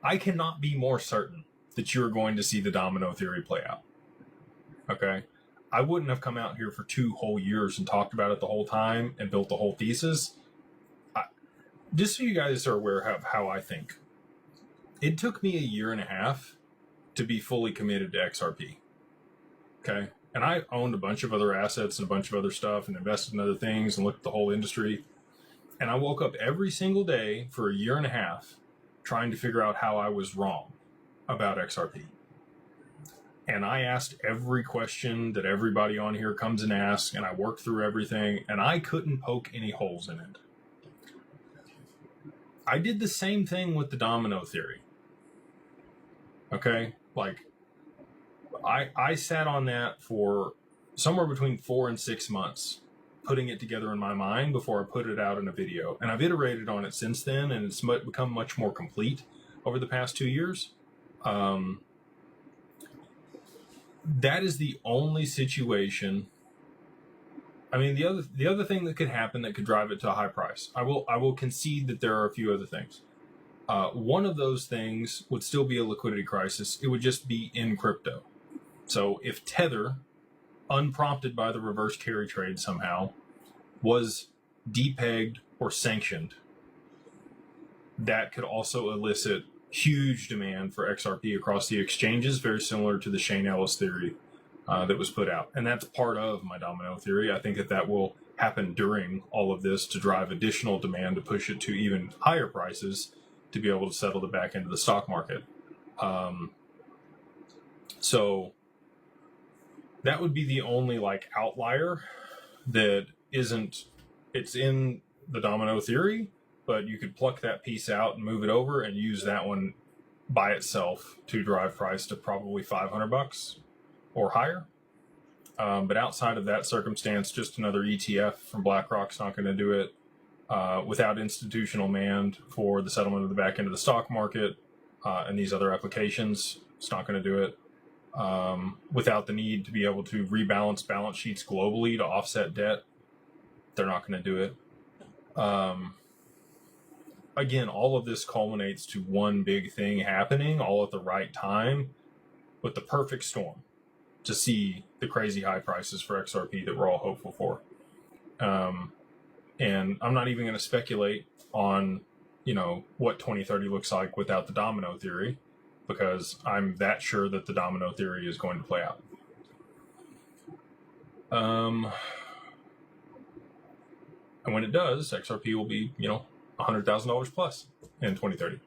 I cannot be more certain that you're going to see the domino theory play out. Okay? I wouldn't have come out here for 2 whole years and talked about it the whole time and built the whole thesis. Just so you guys are aware of how I think. It took me a year and a half to be fully committed to XRP. Okay? And I owned a bunch of other assets and a bunch of other stuff and invested in other things and looked at the whole industry. And I woke up every single day for a year and a half trying to figure out how I was wrong about XRP. And I asked every question that everybody on here comes and asks, and I worked through everything, and I couldn't poke any holes in it. I did the same thing with the domino theory. Okay? Like, I sat on that for somewhere between 4 and 6 months, putting it together in my mind before I put it out in a video. And I've iterated on it since then, and it's become much more complete over the past 2 years. That is the only situation. I mean, the other thing that could happen that could drive it to a high price. I will concede that there are a few other things. One of those things would still be a liquidity crisis. It would just be in crypto. So if Tether, unprompted by the reverse carry trade somehow, was depegged or sanctioned, that could also elicit huge demand for XRP across the exchanges, very similar to the Shane Ellis theory that was put out. And that's part of my domino theory. I think that will happen during all of this to drive additional demand to push it to even higher prices to be able to settle the back end of the stock market. So that would be the only like outlier that isn't, it's in the domino theory, but you could pluck that piece out and move it over and use that one by itself to drive price to probably $500 or higher. But outside of that circumstance, just another ETF from BlackRock's not going to do it. Without institutional demand for the settlement of the back end of the stock market and these other applications, it's not going to do it. Without the need to be able to rebalance balance sheets globally to offset debt, they're not going to do it. Again, all of this culminates to one big thing happening all at the right time with the perfect storm to see the crazy high prices for XRP that we're all hopeful for. And I'm not even going to speculate on, what 2030 looks like without the domino theory, because I'm that sure that the domino theory is going to play out. And when it does, XRP will be, $100,000 plus in 2030.